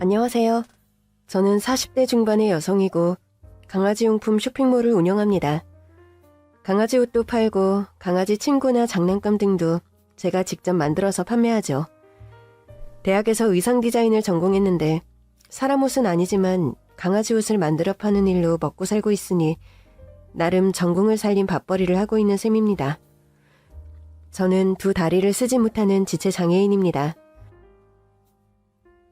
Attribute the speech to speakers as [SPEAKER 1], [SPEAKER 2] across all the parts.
[SPEAKER 1] 안녕하세요. 저는 40대 중반의 여성이고 강아지용품 쇼핑몰을 운영합니다. 강아지 옷도 팔고 강아지 침구나 장난감 등도 제가 직접 만들어서 판매하죠. 대학에서 의상 디자인을 전공했는데 사람 옷은 아니지만 강아지 옷을 만들어 파는 일로 먹고 살고 있으니 나름 전공을 살린 밥벌이를 하고 있는 셈입니다. 저는 두 다리를 쓰지 못하는 지체 장애인입니다.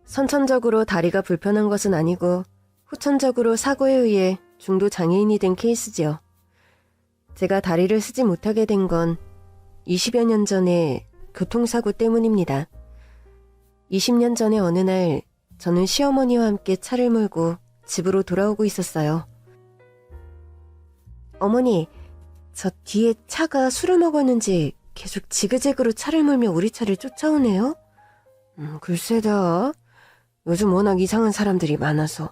[SPEAKER 1] 선천적으로 다리가 불편한 것은 아니고 후천적으로 사고에 의해 중도 장애인이 된 케이스지요. 제가 다리를 쓰지 못하게 된 건 20여 년 전에 교통사고 때문입니다. 20년 전에 어느 날 저는 시어머니와 함께 차를 몰고 집으로 돌아오고 있었어요. 어머니, 저 뒤에 차가 술을 먹었는지 계속 지그재그로 차를 몰며 우리 차를 쫓아오네요? 글쎄다. 요즘 워낙 이상한 사람들이 많아서.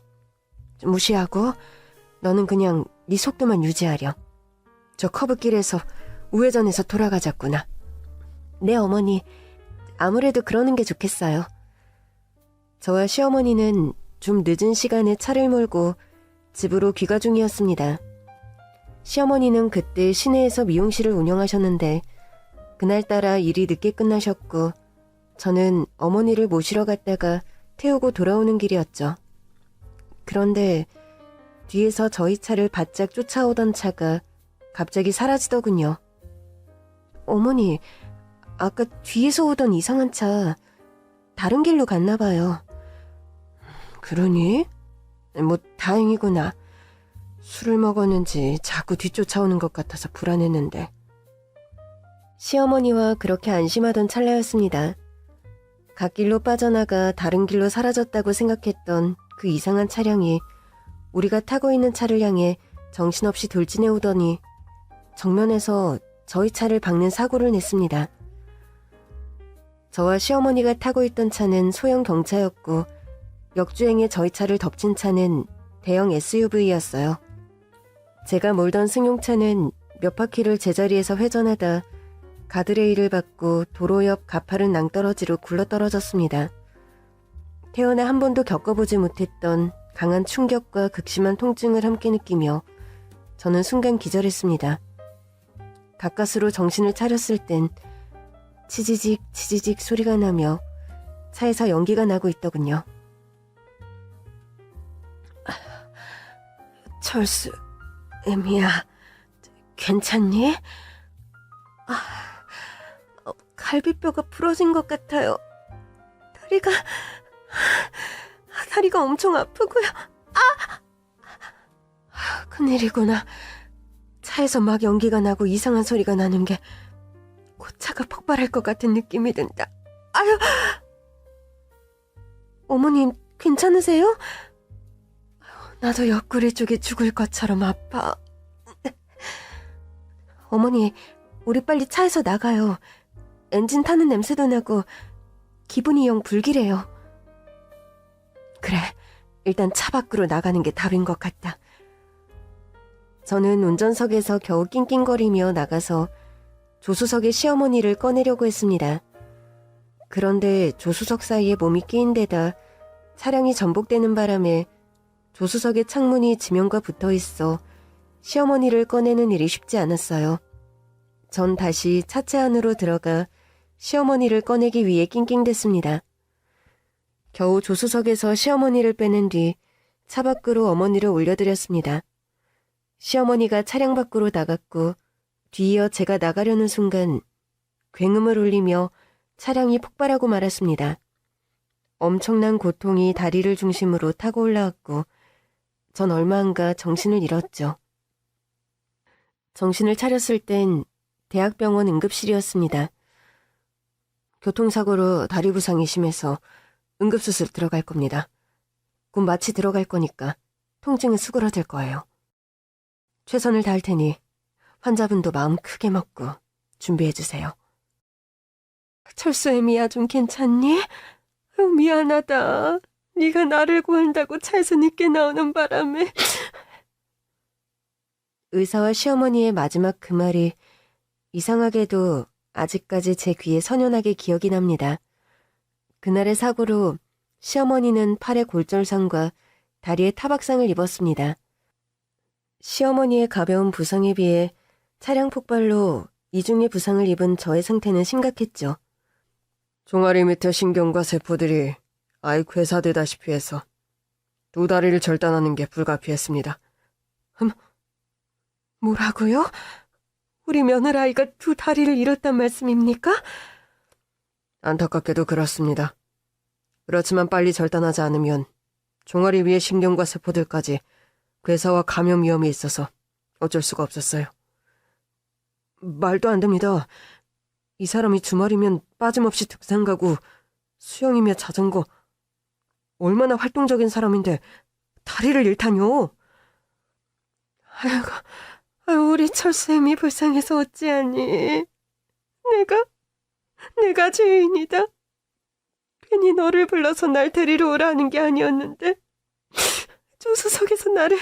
[SPEAKER 1] 좀 무시하고 너는 그냥 네 속도만 유지하렴. 저 커브길에서 우회전해서 돌아가자꾸나. 네 어머니, 아무래도 그러는 게 좋겠어요. 저와 시어머니는 좀 늦은 시간에 차를 몰고 집으로 귀가 중이었습니다. 시어머니는 그때 시내에서 미용실을 운영하셨는데 그날따라 일이 늦게 끝나셨고 저는 어머니를 모시러 갔다가 태우고 돌아오는 길이었죠. 그런데 뒤에서 저희 차를 바짝 쫓아오던 차가 갑자기 사라지더군요. 어머니, 아까 뒤에서 오던 이상한 차 다른 길로 갔나 봐요. 그러니? 뭐 다행이구나. 술을 먹었는지 자꾸 뒤쫓아오는 것 같아서 불안했는데. 시어머니와 그렇게 안심하던 찰나였습니다. 갓길로 빠져나가 다른 길로 사라졌다고 생각했던 그 이상한 차량이 우리가 타고 있는 차를 향해 정신없이 돌진해 오더니 정면에서 저희 차를 박는 사고를 냈습니다. 저와 시어머니가 타고 있던 차는 소형 경차였고 역주행에 저희 차를 덮친 차는 대형 SUV였어요. 제가 몰던 승용차는 몇 바퀴를 제자리에서 회전하다 가드레일을 받고 도로 옆 가파른 낭떠러지로 굴러떨어졌습니다. 태어나 한 번도 겪어보지 못했던 강한 충격과 극심한 통증을 함께 느끼며 저는 순간 기절했습니다. 가까스로 정신을 차렸을 땐 치지직 치지직 소리가 나며 차에서 연기가 나고 있더군요. 철수, 애미야, 괜찮니? 갈비뼈가 부러진 것 같아요. 다리가 엄청 아프고요. 큰일이구나. 차에서 막 연기가 나고 이상한 소리가 나는 게 곧 차가 폭발할 것 같은 느낌이 든다. 아유, 어머님 괜찮으세요? 나도 옆구리 쪽이 죽을 것처럼 아파. 어머니, 우리 빨리 차에서 나가요. 엔진 타는 냄새도 나고 기분이 영 불길해요. 그래, 일단 차 밖으로 나가는 게 답인 것 같다. 저는 운전석에서 겨우 낑낑거리며 나가서 조수석에 시어머니를 꺼내려고 했습니다. 그런데 조수석 사이에 몸이 끼인 데다 차량이 전복되는 바람에 조수석의 창문이 지면과 붙어 있어 시어머니를 꺼내는 일이 쉽지 않았어요. 전 다시 차체 안으로 들어가 시어머니를 꺼내기 위해 낑낑댔습니다. 겨우 조수석에서 시어머니를 빼낸 뒤 차 밖으로 어머니를 올려드렸습니다. 시어머니가 차량 밖으로 나갔고 뒤이어 제가 나가려는 순간 굉음을 울리며 차량이 폭발하고 말았습니다. 엄청난 고통이 다리를 중심으로 타고 올라왔고 전 얼마 안가 정신을 잃었죠. 정신을 차렸을 땐 대학병원 응급실이었습니다. 교통사고로 다리 부상이 심해서 응급수술 들어갈 겁니다. 곧 마취 들어갈 거니까 통증은 수그러들 거예요. 최선을 다할 테니 환자분도 마음 크게 먹고 준비해주세요. 철수 애미야, 좀 괜찮니? 미안하다. 네가 나를 구한다고 차에서 늦게 나오는 바람에. 의사와 시어머니의 마지막 그 말이 이상하게도 아직까지 제 귀에 선연하게 기억이 납니다. 그날의 사고로 시어머니는 팔에 골절상과 다리에 타박상을 입었습니다. 시어머니의 가벼운 부상에 비해 차량 폭발로 이중의 부상을 입은 저의 상태는 심각했죠. 종아리 밑에 신경과 세포들이 아이 괴사되다시피 해서 두 다리를 절단하는 게 불가피했습니다. 뭐라고요? 우리 며느라이가 두 다리를 잃었단 말씀입니까? 안타깝게도 그렇습니다. 그렇지만 빨리 절단하지 않으면 종아리 위의 신경과 세포들까지 괴사와 감염 위험이 있어서 어쩔 수가 없었어요. 말도 안 됩니다. 이 사람이 주말이면 빠짐없이 등산 가고 수영이며 자전거, 얼마나 활동적인 사람인데 다리를 잃다뇨. 아이고, 우리 철수엠이 불쌍해서 어찌하니. 내가 죄인이다. 괜히 너를 불러서 날 데리러 오라는 게 아니었는데 조수석에서 나를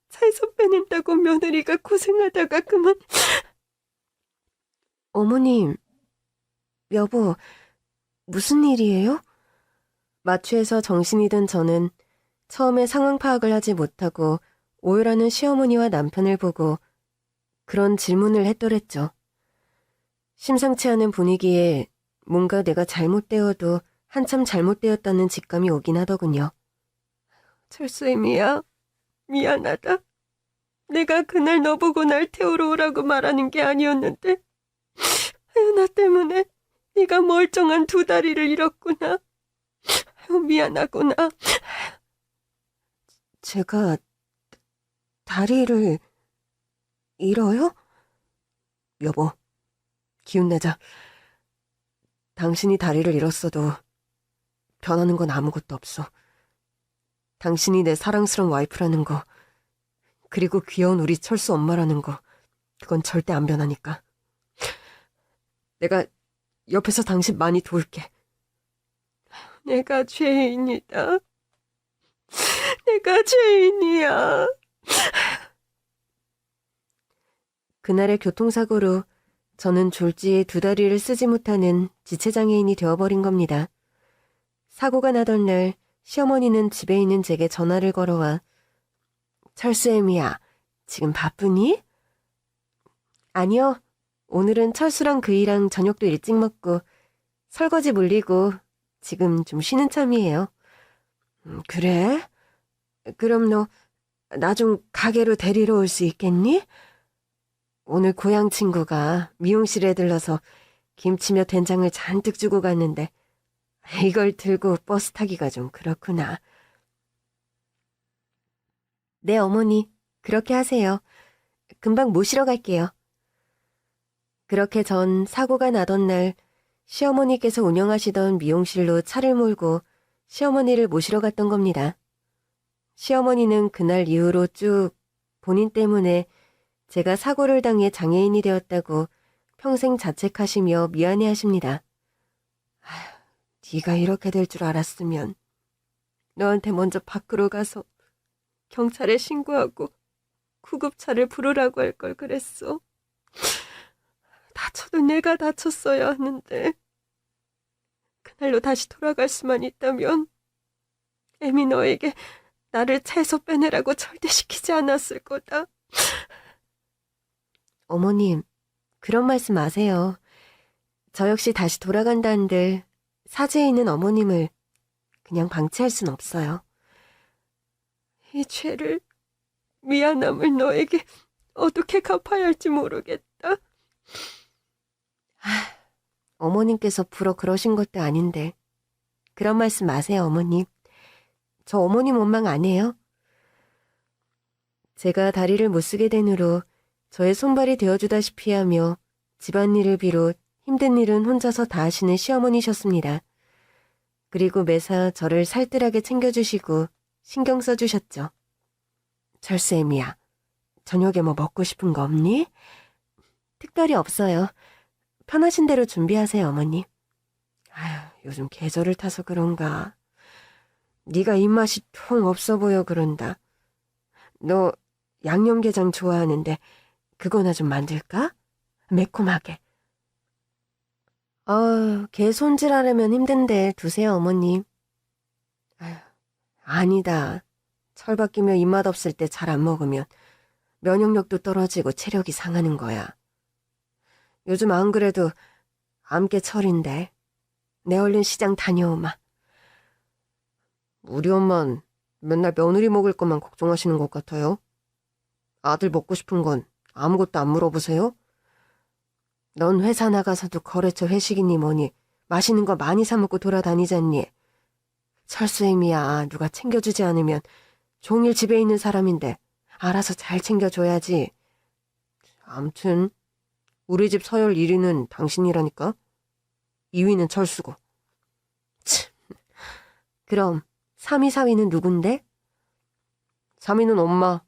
[SPEAKER 1] 차에서 빼낸다고 며느리가 고생하다가 그만. 어머님, 여보, 무슨 일이에요? 마취해서 정신이 든 저는 처음에 상황 파악을 하지 못하고 오열하는 시어머니와 남편을 보고 그런 질문을 했더랬죠. 심상치 않은 분위기에 뭔가 내가 잘못되어도 한참 잘못되었다는 직감이 오긴 하더군요. 철수엠이야, 미안하다. 내가 그날 너 보고 날 태우러 오라고 말하는 게 아니었는데 아유, 나 때문에 네가 멀쩡한 두 다리를 잃었구나. 아유, 미안하구나. 제가 다리를 잃어요? 여보, 기운내자. 당신이 다리를 잃었어도 변하는 건 아무것도 없어. 당신이 내 사랑스러운 와이프라는 거, 그리고 귀여운 우리 철수 엄마라는 거, 그건 절대 안 변하니까. 내가 옆에서 당신 많이 도울게. 내가 죄인이다. 내가 죄인이야. 그날의 교통사고로 저는 졸지에 두 다리를 쓰지 못하는 지체장애인이 되어버린 겁니다. 사고가 나던 날 시어머니는 집에 있는 제게 전화를 걸어와 철수엠이야, 지금 바쁘니? 아니요. 오늘은 철수랑 그이랑 저녁도 일찍 먹고 설거지 물리고 지금 좀 쉬는 참이에요. 그래? 그럼 너 나 좀 가게로 데리러 올 수 있겠니? 오늘 고향 친구가 미용실에 들러서 김치며 된장을 잔뜩 주고 갔는데 이걸 들고 버스 타기가 좀 그렇구나. 네, 어머니. 그렇게 하세요. 금방 모시러 갈게요. 그렇게 전 사고가 나던 날 시어머니께서 운영하시던 미용실로 차를 몰고 시어머니를 모시러 갔던 겁니다. 시어머니는 그날 이후로 쭉 본인 때문에 제가 사고를 당해 장애인이 되었다고 평생 자책하시며 미안해하십니다. 아휴, 네가 이렇게 될 줄 알았으면 너한테 먼저 밖으로 가서 경찰에 신고하고 구급차를 부르라고 할 걸 그랬어. 다쳐도 내가 다쳤어야 하는데 그날로 다시 돌아갈 수만 있다면 애미 너에게 나를 차에서 빼내라고 절대 시키지 않았을 거다. 어머님, 그런 말씀 마세요. 저 역시 다시 돌아간다는들 사지에 있는 어머님을 그냥 방치할 순 없어요. 이 죄를, 미안함을 너에게 어떻게 갚아야 할지 모르겠다. 어머님께서 불어 그러신 것도 아닌데 그런 말씀 마세요, 어머님. 저 어머님 원망 안 해요. 제가 다리를 못 쓰게 된 후로 저의 손발이 되어주다시피 하며 집안일을 비롯 힘든 일은 혼자서 다 하시는 시어머니셨습니다. 그리고 매사 저를 살뜰하게 챙겨주시고 신경 써주셨죠. 철수애미야, 저녁에 뭐 먹고 싶은 거 없니? 특별히 없어요. 편하신 대로 준비하세요, 어머니. 아휴, 요즘 계절을 타서 그런가. 네가 입맛이 통 없어 보여 그런다. 너 양념게장 좋아하는데 그거나 좀 만들까? 매콤하게. 개 손질하려면 힘든데 두세요, 어머님. 아니다. 철 바뀌며 입맛 없을 때 잘 안 먹으면 면역력도 떨어지고 체력이 상하는 거야. 요즘 안 그래도 암깨철인데 내 얼른 시장 다녀오마. 우리 엄만 맨날 며느리 먹을 것만 걱정하시는 것 같아요. 아들 먹고 싶은 건 아무것도 안 물어보세요? 넌 회사 나가서도 거래처 회식이니 뭐니 맛있는 거 많이 사 먹고 돌아다니잖니. 철수애미야, 누가 챙겨주지 않으면 종일 집에 있는 사람인데 알아서 잘 챙겨줘야지. 암튼 우리 집 서열 1위는 당신이라니까. 2위는 철수고. 참. 그럼 3위, 4위는 누군데? 3위는 엄마.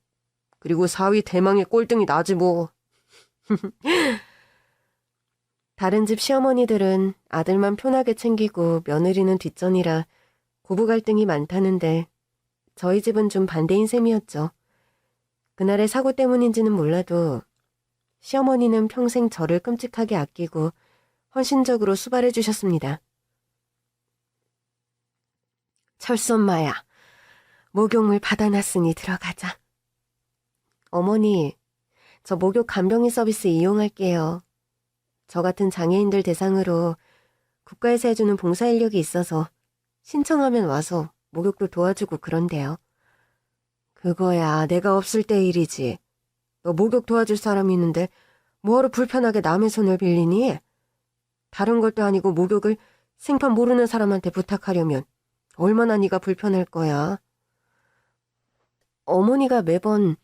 [SPEAKER 1] 그리고 4위 대망의 꼴등이 나지 뭐. 다른 집 시어머니들은 아들만 편하게 챙기고 며느리는 뒷전이라 고부 갈등이 많다는데 저희 집은 좀 반대인 셈이었죠. 그날의 사고 때문인지는 몰라도 시어머니는 평생 저를 끔찍하게 아끼고 헌신적으로 수발해 주셨습니다. 철수 엄마야, 목욕물 받아놨으니 들어가자. 어머니, 저 목욕 간병인 서비스 이용할게요. 저 같은 장애인들 대상으로 국가에서 해주는 봉사 인력이 있어서 신청하면 와서 목욕도 도와주고 그런데요. 그거야 내가 없을 때 일이지. 너 목욕 도와줄 사람이 있는데 뭐하러 불편하게 남의 손을 빌리니? 다른 것도 아니고 목욕을 생판 모르는 사람한테 부탁하려면 얼마나 네가 불편할 거야. 어머니가 매번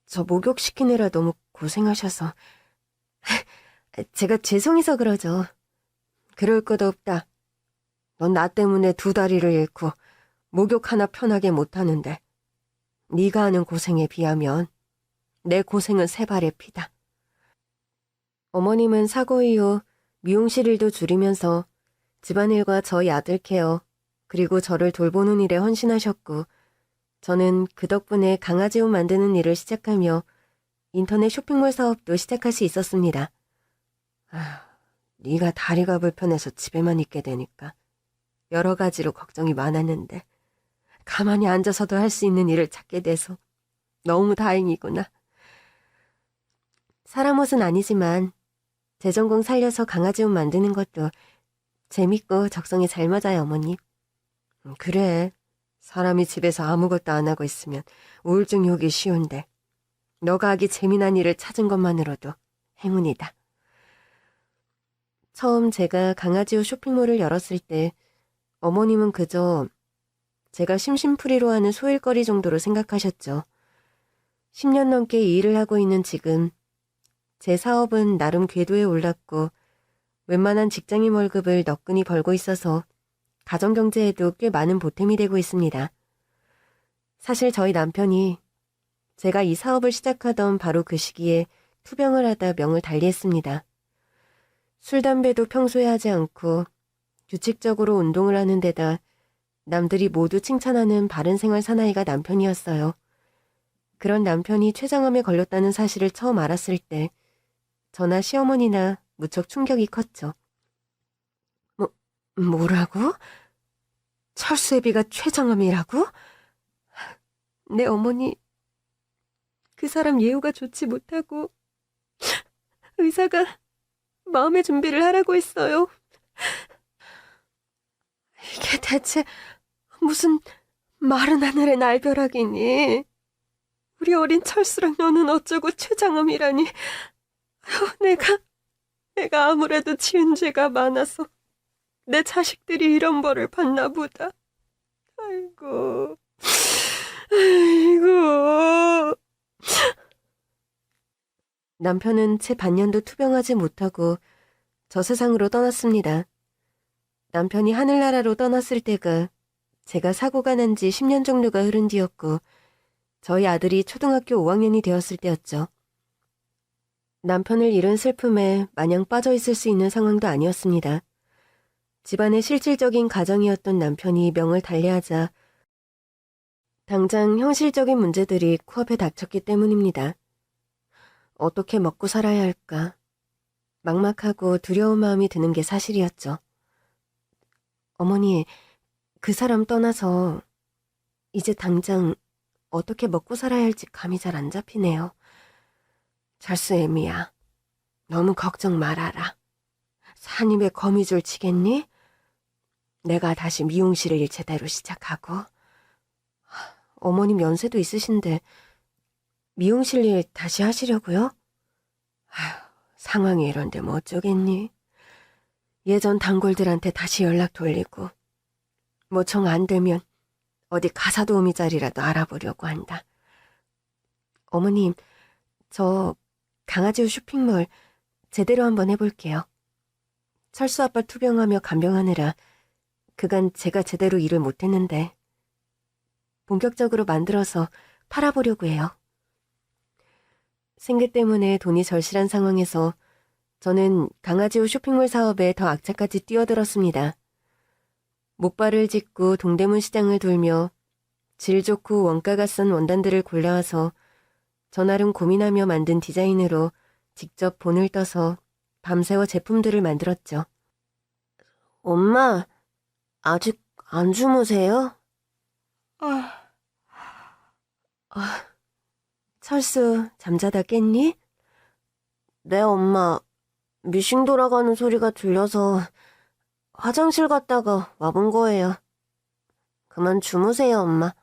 [SPEAKER 1] 저 목욕시키느라 너무 고생하셔서 제가 죄송해서 그러죠. 그럴 것도 없다. 넌 나 때문에 2다리를 잃고 목욕 하나 편하게 못하는데 네가 하는 고생에 비하면 내 고생은 3발의 피다. 어머님은 사고 이후 미용실 일도 줄이면서 집안일과 저희 아들 케어 그리고 저를 돌보는 일에 헌신하셨고 저는 그 덕분에 강아지 옷 만드는 일을 시작하며 인터넷 쇼핑몰 사업도 시작할 수 있었습니다. 네가 다리가 불편해서 집에만 있게 되니까 여러 가지로 걱정이 많았는데 가만히 앉아서도 할 수 있는 일을 찾게 돼서 너무 다행이구나. 사람 옷은 아니지만 제 전공 살려서 강아지 옷 만드는 것도 재밌고 적성에 잘 맞아요, 어머니. 그래, 사람이 집에서 아무것도 안 하고 있으면 우울증이 오기 쉬운데 너가 하기 재미난 일을 찾은 것만으로도 행운이다. 처음 제가 강아지 옷 쇼핑몰을 열었을 때 어머님은 그저 제가 심심풀이로 하는 소일거리 정도로 생각하셨죠. 10년 넘게 이 일을 하고 있는 지금 제 사업은 나름 궤도에 올랐고 웬만한 직장인 월급을 너끈히 벌고 있어서 가정경제에도 꽤 많은 보탬이 되고 있습니다. 사실 저희 남편이 제가 이 사업을 시작하던 바로 그 시기에 투병을 하다 명을 달리했습니다. 술, 담배도 평소에 하지 않고 규칙적으로 운동을 하는 데다 남들이 모두 칭찬하는 바른 생활 사나이가 남편이었어요. 그런 남편이 췌장암에 걸렸다는 사실을 처음 알았을 때 저나 시어머니나 무척 충격이 컸죠. 뭐라고? 철수애비가 췌장암이라고? 내 어머니, 그 사람 예후가 좋지 못하고 의사가 마음의 준비를 하라고 했어요. 이게 대체 무슨 마른 하늘의 날벼락이니? 우리 어린 철수랑 너는 어쩌고 췌장암이라니. 내가 아무래도 지은 죄가 많아서 내 자식들이 이런 벌을 받나 보다. 아이고. 남편은 채 반년도 투병하지 못하고 저 세상으로 떠났습니다. 남편이 하늘나라로 떠났을 때가 제가 사고가 난 지 10년 정도가 흐른 뒤였고 저희 아들이 초등학교 5학년이 되었을 때였죠. 남편을 잃은 슬픔에 마냥 빠져있을 수 있는 상황도 아니었습니다. 집안의 실질적인 가정이었던 남편이 명을 달리하자 당장 현실적인 문제들이 코앞에 닥쳤기 때문입니다. 어떻게 먹고 살아야 할까? 막막하고 두려운 마음이 드는 게 사실이었죠. 어머니, 그 사람 떠나서 이제 당장 어떻게 먹고 살아야 할지 감이 잘 안 잡히네요. 철수 애미야, 너무 걱정 말아라. 산입에 거미줄 치겠니? 내가 다시 미용실을 제대로 시작하고. 어머님 연세도 있으신데 미용실 일 다시 하시려고요? 아휴, 상황이 이런데 뭐 어쩌겠니? 예전 단골들한테 다시 연락 돌리고 뭐 정 안 되면 어디 가사 도우미 자리라도 알아보려고 한다. 어머님, 저 강아지우 쇼핑몰 제대로 한번 해볼게요. 철수 아빠 투병하며 간병하느라 그간 제가 제대로 일을 못했는데 본격적으로 만들어서 팔아보려고 해요. 생계 때문에 돈이 절실한 상황에서 저는 강아지우 쇼핑몰 사업에 더 악착같이 뛰어들었습니다. 목발을 짚고 동대문 시장을 돌며 질 좋고 원가가 싼 원단들을 골라와서 전화름 고민하며 만든 디자인으로 직접 본을 떠서 밤새워 제품들을 만들었죠. 엄마, 아직 안 주무세요? 철수, 잠자다 깼니? 네, 엄마. 미싱 돌아가는 소리가 들려서 화장실 갔다가 와본 거예요. 그만 주무세요, 엄마.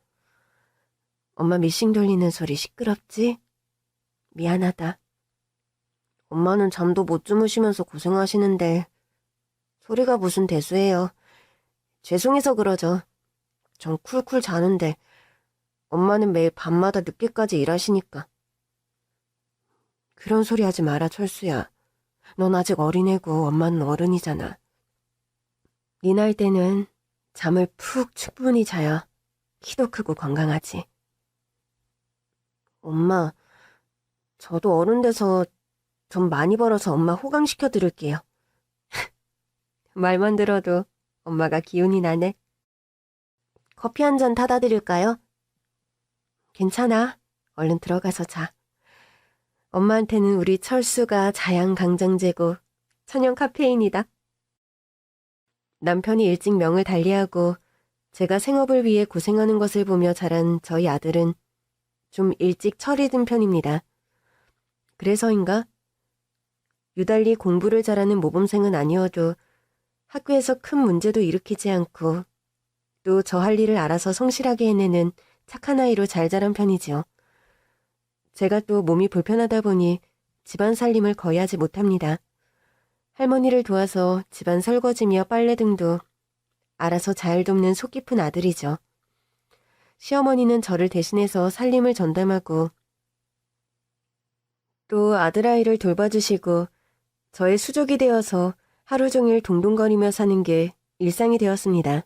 [SPEAKER 1] 엄마 미싱 돌리는 소리 시끄럽지? 미안하다. 엄마는 잠도 못 주무시면서 고생하시는데 소리가 무슨 대수예요. 죄송해서 그러죠. 전 쿨쿨 자는데 엄마는 매일 밤마다 늦게까지 일하시니까. 그런 소리 하지 마라, 철수야. 넌 아직 어린애고 엄마는 어른이잖아. 네 나이 때는 잠을 푹 충분히 자야 키도 크고 건강하지. 엄마, 저도 어른 돼서 돈 많이 벌어서 엄마 호강시켜 드릴게요. 말만 들어도 엄마가 기운이 나네. 커피 한 잔 타다 드릴까요? 괜찮아. 얼른 들어가서 자. 엄마한테는 우리 철수가 자양강장제고 천연 카페인이다. 남편이 일찍 명을 달리하고 제가 생업을 위해 고생하는 것을 보며 자란 저희 아들은 좀 일찍 철이 든 편입니다. 그래서인가? 유달리 공부를 잘하는 모범생은 아니어도 학교에서 큰 문제도 일으키지 않고 또 저 할 일을 알아서 성실하게 해내는 착한 아이로 잘 자란 편이지요. 제가 또 몸이 불편하다 보니 집안 살림을 거의 하지 못합니다. 할머니를 도와서 집안 설거지며 빨래 등도 알아서 잘 돕는 속 깊은 아들이죠. 시어머니는 저를 대신해서 살림을 전담하고 또 아들아이를 돌봐주시고 저의 수족이 되어서 하루 종일 동동거리며 사는 게 일상이 되었습니다.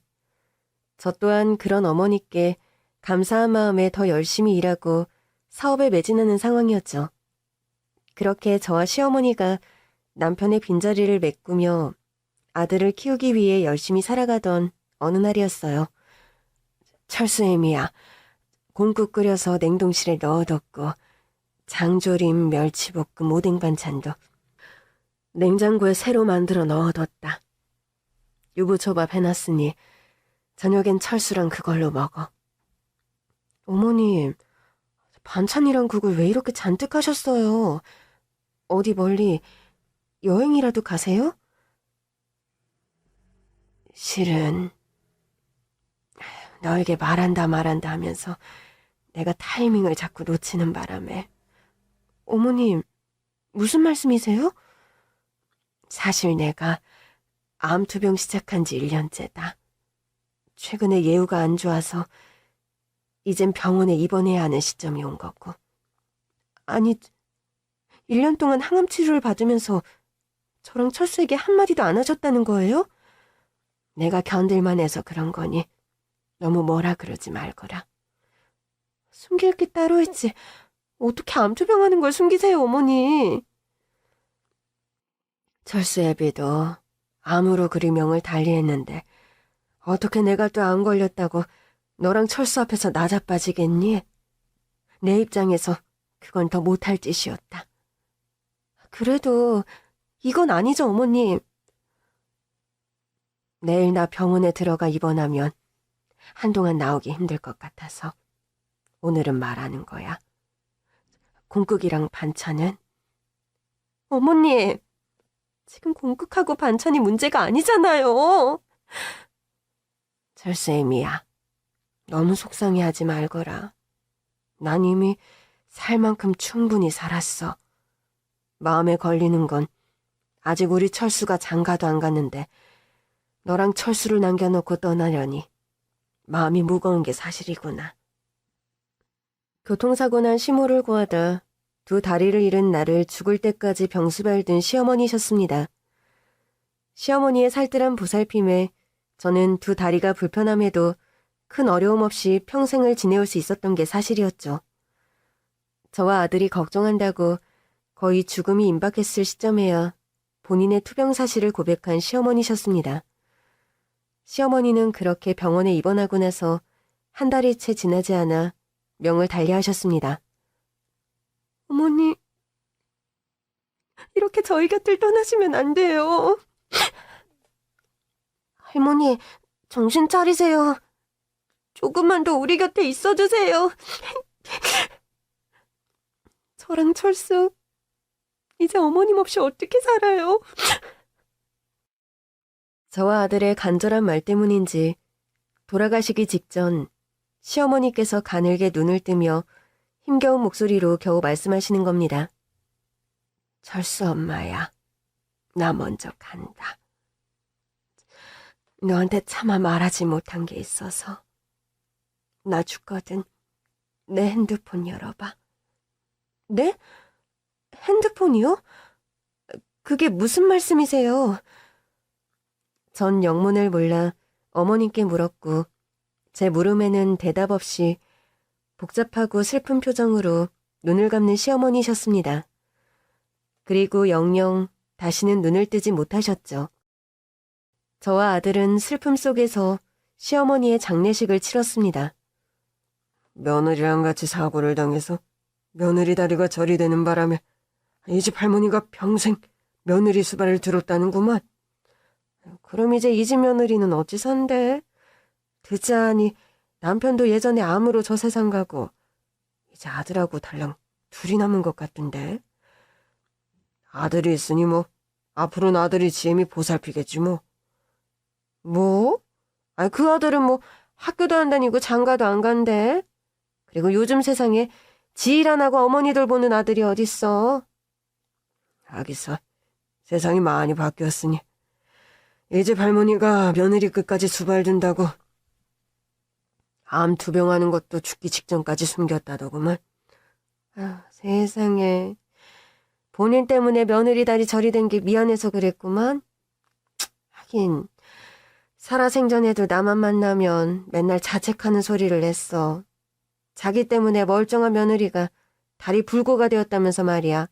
[SPEAKER 1] 저 또한 그런 어머니께 감사한 마음에 더 열심히 일하고 사업에 매진하는 상황이었죠. 그렇게 저와 시어머니가 남편의 빈자리를 메꾸며 아들을 키우기 위해 열심히 살아가던 어느 날이었어요. 철수애미야, 공국 끓여서 냉동실에 넣어뒀고 장조림, 멸치볶음, 오뎅 반찬도 냉장고에 새로 만들어 넣어뒀다. 유부초밥 해놨으니 저녁엔 철수랑 그걸로 먹어. 어머님, 반찬이랑 국을 왜 이렇게 잔뜩 하셨어요? 어디 멀리 여행이라도 가세요? 실은 너에게 말한다 하면서 내가 타이밍을 자꾸 놓치는 바람에. 어머님, 무슨 말씀이세요? 사실 내가 암투병 시작한 지 1년째다. 최근에 예후가 안 좋아서 이젠 병원에 입원해야 하는 시점이 온 거고. 아니, 1년 동안 항암 치료를 받으면서 저랑 철수에게 한마디도 안 하셨다는 거예요? 내가 견딜만 해서 그런 거니 너무 뭐라 그러지 말거라. 숨길 게 따로 있지. 어떻게 암투병하는 걸 숨기세요, 어머니? 철수 애비도 암으로 그리 명을 달리했는데 어떻게 내가 또 안 걸렸다고 너랑 철수 앞에서 나자빠지겠니? 내 입장에서 그건 더 못할 짓이었다. 그래도 이건 아니죠, 어머님. 내일 나 병원에 들어가 입원하면 한동안 나오기 힘들 것 같아서 오늘은 말하는 거야. 공국이랑 반찬은? 어머니, 지금 공국하고 반찬이 문제가 아니잖아요. 철수애미야, 너무 속상해하지 말거라. 난 이미 살 만큼 충분히 살았어. 마음에 걸리는 건 아직 우리 철수가 장가도 안 갔는데 너랑 철수를 남겨놓고 떠나려니 마음이 무거운 게 사실이구나. 교통사고 난 시모를 구하다 두 다리를 잃은 나를 죽을 때까지 병수발 든 시어머니셨습니다. 시어머니의 살뜰한 보살핌에 저는 두 다리가 불편함에도 큰 어려움 없이 평생을 지내올 수 있었던 게 사실이었죠. 저와 아들이 걱정한다고 거의 죽음이 임박했을 시점에야 본인의 투병 사실을 고백한 시어머니셨습니다. 시어머니는 그렇게 병원에 입원하고 나서 한 달이 채 지나지 않아 명을 달리하셨습니다. 어머니, 이렇게 저희 곁을 떠나시면 안 돼요. 할머니, 정신 차리세요. 조금만 더 우리 곁에 있어주세요. 저랑 철수, 이제 어머님 없이 어떻게 살아요? 저와 아들의 간절한 말 때문인지 돌아가시기 직전 시어머니께서 가늘게 눈을 뜨며 힘겨운 목소리로 겨우 말씀하시는 겁니다. 철수 엄마야, 나 먼저 간다. 너한테 차마 말하지 못한 게 있어서. 나 죽거든. 내 핸드폰 열어봐. 네? 핸드폰이요? 그게 무슨 말씀이세요? 전 영문을 몰라 어머님께 물었고 제 물음에는 대답 없이 복잡하고 슬픈 표정으로 눈을 감는 시어머니셨습니다. 그리고 영영 다시는 눈을 뜨지 못하셨죠. 저와 아들은 슬픔 속에서 시어머니의 장례식을 치렀습니다. 며느리랑 같이 사고를 당해서 며느리 다리가 절이 되는 바람에 이 집 할머니가 평생 며느리 수발을 들었다는구만. 그럼 이제 이 집 며느리는 어찌 산대? 듣자하니 남편도 예전에 암으로 저 세상 가고 이제 아들하고 달랑 둘이 남은 것 같던데. 아들이 있으니 뭐 앞으로는 아들이 지엠이 보살피겠지 뭐. 뭐? 아니 그 아들은 뭐 학교도 안 다니고 장가도 안 간대. 그리고 요즘 세상에 지 일 안 하고 어머니 돌보는 아들이 어딨어. 하기서 세상이 많이 바뀌었으니 이 집 할머니가 며느리 끝까지 수발둔다고 암 투병하는 것도 죽기 직전까지 숨겼다더구만. 아, 세상에. 본인 때문에 며느리 다리 절이 된 게 미안해서 그랬구만. 하긴 살아생전에도 나만 만나면 맨날 자책하는 소리를 냈어. 자기 때문에 멀쩡한 며느리가 다리 불구가 되었다면서 말이야.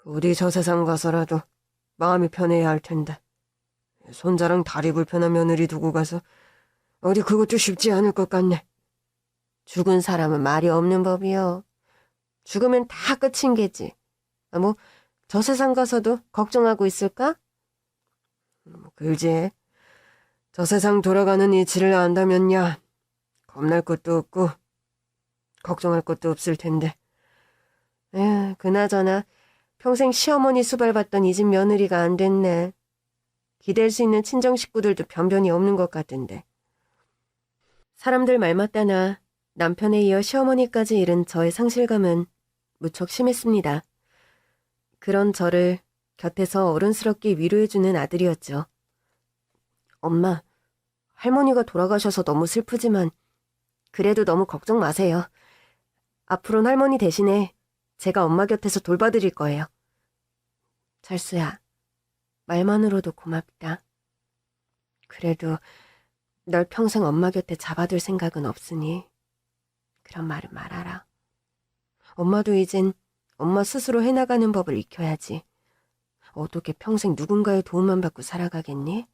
[SPEAKER 1] 어디 저 세상 가서라도 마음이 편해야 할 텐데. 손자랑 다리 불편한 며느리 두고 가서 어디 그것도 쉽지 않을 것 같네. 죽은 사람은 말이 없는 법이요. 죽으면 다 끝인 게지. 뭐 저 세상 가서도 걱정하고 있을까? 글쎄, 저 세상 돌아가는 이치를 안다면야 겁날 것도 없고 걱정할 것도 없을 텐데. 그나저나 평생 시어머니 수발받던 이 집 며느리가 안 됐네. 기댈 수 있는 친정 식구들도 변변히 없는 것 같은데. 사람들 말 맞다나 남편에 이어 시어머니까지 잃은 저의 상실감은 무척 심했습니다. 그런 저를 곁에서 어른스럽게 위로해주는 아들이었죠. 엄마, 할머니가 돌아가셔서 너무 슬프지만 그래도 너무 걱정 마세요. 앞으로는 할머니 대신에 제가 엄마 곁에서 돌봐드릴 거예요. 철수야, 말만으로도 고맙다. 그래도 널 평생 엄마 곁에 잡아둘 생각은 없으니 그런 말은 말아라. 엄마도 이젠 엄마 스스로 해나가는 법을 익혀야지. 어떻게 평생 누군가의 도움만 받고 살아가겠니?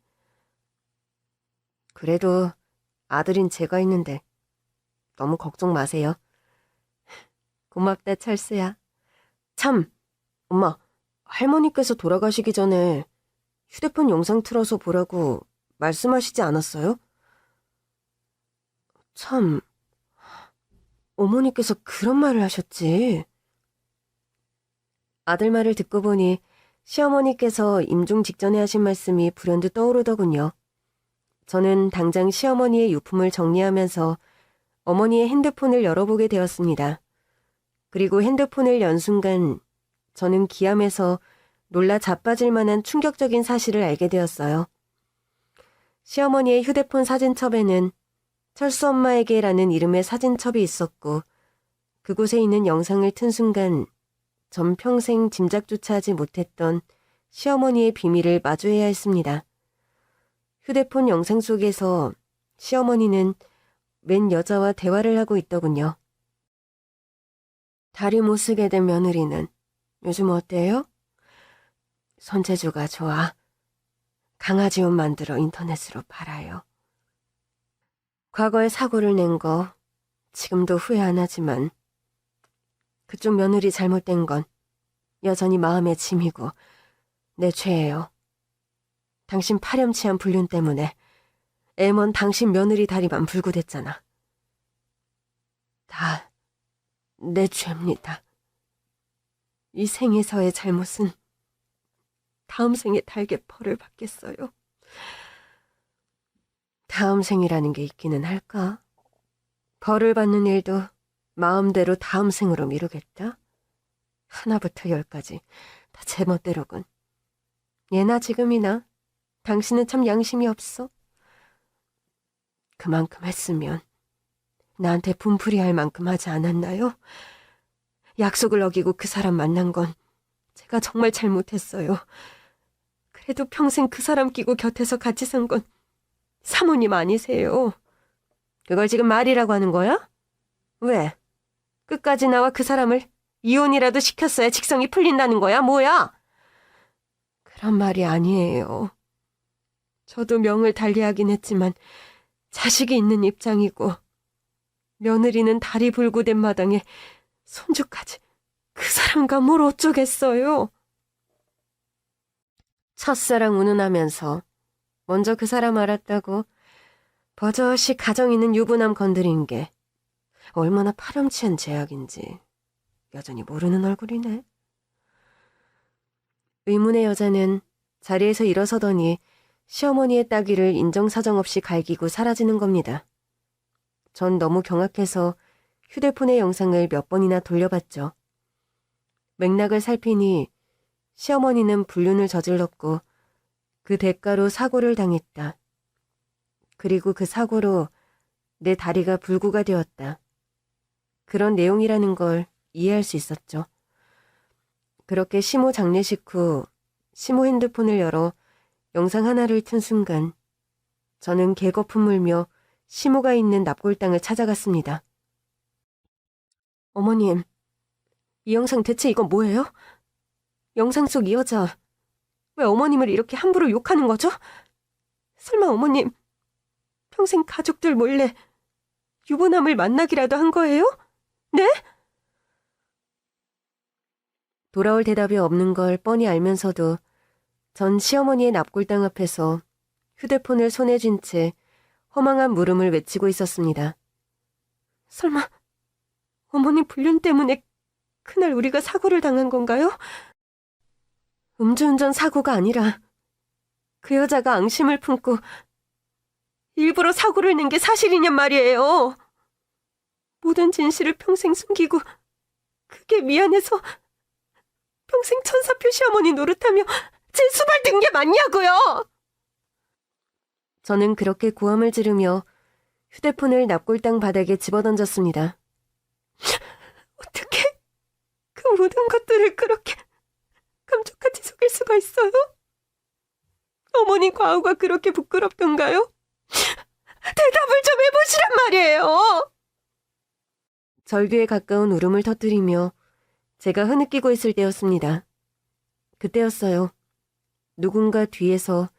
[SPEAKER 1] 그래도 아들인 제가 있는데 너무 걱정 마세요. 고맙다, 철수야. 참, 엄마, 할머니께서 돌아가시기 전에 휴대폰 영상 틀어서 보라고 말씀하시지 않았어요? 참, 어머니께서 그런 말을 하셨지. 아들 말을 듣고 보니 시어머니께서 임종 직전에 하신 말씀이 불현듯 떠오르더군요. 저는 당장 시어머니의 유품을 정리하면서 어머니의 핸드폰을 열어보게 되었습니다. 그리고 핸드폰을 연 순간 저는 기함에서 놀라 자빠질 만한 충격적인 사실을 알게 되었어요. 시어머니의 휴대폰 사진첩에는 철수 엄마에게라는 이름의 사진첩이 있었고 그곳에 있는 영상을 튼 순간 전 평생 짐작조차 하지 못했던 시어머니의 비밀을 마주해야 했습니다. 휴대폰 영상 속에서 시어머니는 웬 여자와 대화를 하고 있더군요. 다리 못 쓰게 된 며느리는 요즘 어때요? 손재주가 좋아. 강아지 옷 만들어 인터넷으로 팔아요. 과거에 사고를 낸 거 지금도 후회 안 하지만 그쪽 며느리 잘못된 건 여전히 마음의 짐이고 내 죄예요. 당신 파렴치한 불륜 때문에 애먼 당신 며느리 다리만 불구됐잖아. 다 내 죄입니다. 이 생에서의 잘못은 다음 생에 달게 벌을 받겠어요. 다음 생이라는 게 있기는 할까? 벌을 받는 일도 마음대로 다음 생으로 미루겠다? 하나부터 열까지 다 제멋대로군. 예나 지금이나 당신은 참 양심이 없어. 그만큼 했으면 나한테 분풀이 할 만큼 하지 않았나요? 약속을 어기고 그 사람 만난 건 제가 정말 잘못했어요. 그래도 평생 그 사람 끼고 곁에서 같이 산 건 사모님 아니세요. 그걸 지금 말이라고 하는 거야? 왜? 끝까지 나와 그 사람을 이혼이라도 시켰어야 직성이 풀린다는 거야? 뭐야? 그런 말이 아니에요. 저도 명을 달리하긴 했지만 자식이 있는 입장이고 며느리는 다리 불구된 마당에 손주까지 그 사람과 뭘 어쩌겠어요. 첫사랑 운운하면서 먼저 그 사람 알았다고 버젓이 가정 있는 유부남 건드린 게 얼마나 파렴치한 제약인지 여전히 모르는 얼굴이네. 의문의 여자는 자리에서 일어서더니 시어머니의 따귀를 인정사정 없이 갈기고 사라지는 겁니다. 전 너무 경악해서 휴대폰의 영상을 몇 번이나 돌려봤죠. 맥락을 살피니 시어머니는 불륜을 저질렀고 그 대가로 사고를 당했다. 그리고 그 사고로 내 다리가 불구가 되었다. 그런 내용이라는 걸 이해할 수 있었죠. 그렇게 시모 장례식 후 시모 핸드폰을 열어 영상 하나를 튼 순간 저는 개거품 물며 시모가 있는 납골당을 찾아갔습니다. 어머님, 이 영상 대체 이건 뭐예요? 영상 속 이 여자 왜 어머님을 이렇게 함부로 욕하는 거죠? 설마 어머님 평생 가족들 몰래 유부남을 만나기라도 한 거예요? 네? 돌아올 대답이 없는 걸 뻔히 알면서도 전 시어머니의 납골당 앞에서 휴대폰을 손에 쥔 채 허망한 물음을 외치고 있었습니다. 설마 어머니 불륜 때문에 그날 우리가 사고를 당한 건가요? 음주운전 사고가 아니라 그 여자가 앙심을 품고 일부러 사고를 낸 게 사실이냔 말이에요. 모든 진실을 평생 숨기고 그게 미안해서 평생 천사표 시어머니 노릇하며 제 수발 든 게 맞냐고요. 저는 그렇게 고함을 지르며 휴대폰을 납골당 바닥에 집어던졌습니다. 어떻게 그 모든 것들을 그렇게 감쪽같이 속일 수가 있어요? 어머니 과거가 그렇게 부끄럽던가요? 대답을 좀 해보시란 말이에요. 절규에 가까운 울음을 터뜨리며 제가 흐느끼고 있을 때였습니다. 그때였어요. 누군가 뒤에서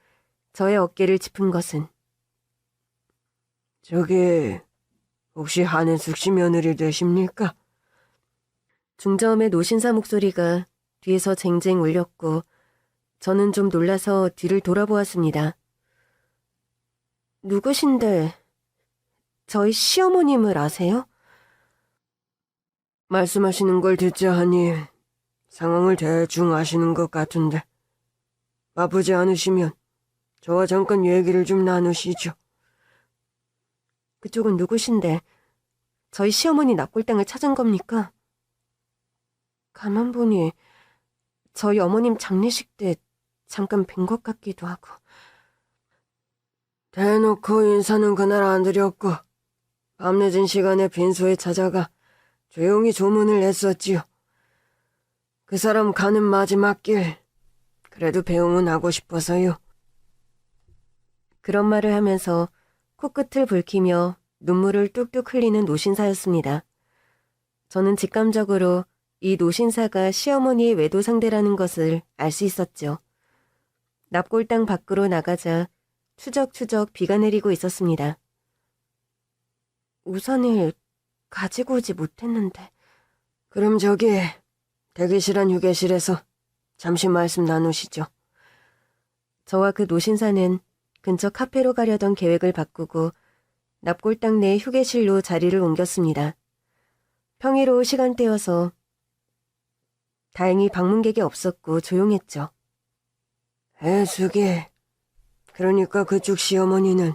[SPEAKER 1] 저의 어깨를 짚은 것은. 저기 혹시 한은숙 씨 며느리 되십니까? 중저음의 노신사 목소리가 뒤에서 쟁쟁 울렸고 저는 좀 놀라서 뒤를 돌아보았습니다. 누구신데 저희 시어머님을 아세요?
[SPEAKER 2] 말씀하시는 걸 듣자 하니 상황을 대충 아시는 것 같은데 바쁘지 않으시면 저와 잠깐 얘기를 좀 나누시죠.
[SPEAKER 1] 그쪽은 누구신데 저희 시어머니 납골당을 찾은 겁니까? 가만 보니 저희 어머님 장례식 때 잠깐 뵌 것 같기도 하고.
[SPEAKER 2] 대놓고 인사는 그날 안 드렸고 밤늦은 시간에 빈소에 찾아가 조용히 조문을 했었지요. 그 사람 가는 마지막 길 그래도 배웅은 하고 싶어서요.
[SPEAKER 1] 그런 말을 하면서 코끝을 붉히며 눈물을 뚝뚝 흘리는 노신사였습니다. 저는 직감적으로 이 노신사가 시어머니의 외도 상대라는 것을 알 수 있었죠. 납골당 밖으로 나가자 추적추적 비가 내리고 있었습니다. 우산을 가지고 오지 못했는데.
[SPEAKER 2] 그럼 저기 대기실한 휴게실에서 잠시 말씀 나누시죠.
[SPEAKER 1] 저와 그 노신사는 근처 카페로 가려던 계획을 바꾸고 납골당 내 휴게실로 자리를 옮겼습니다. 평일오후 시간대여서 다행히 방문객이 없었고 조용했죠.
[SPEAKER 2] 애숙이, 그러니까 그쪽 시어머니는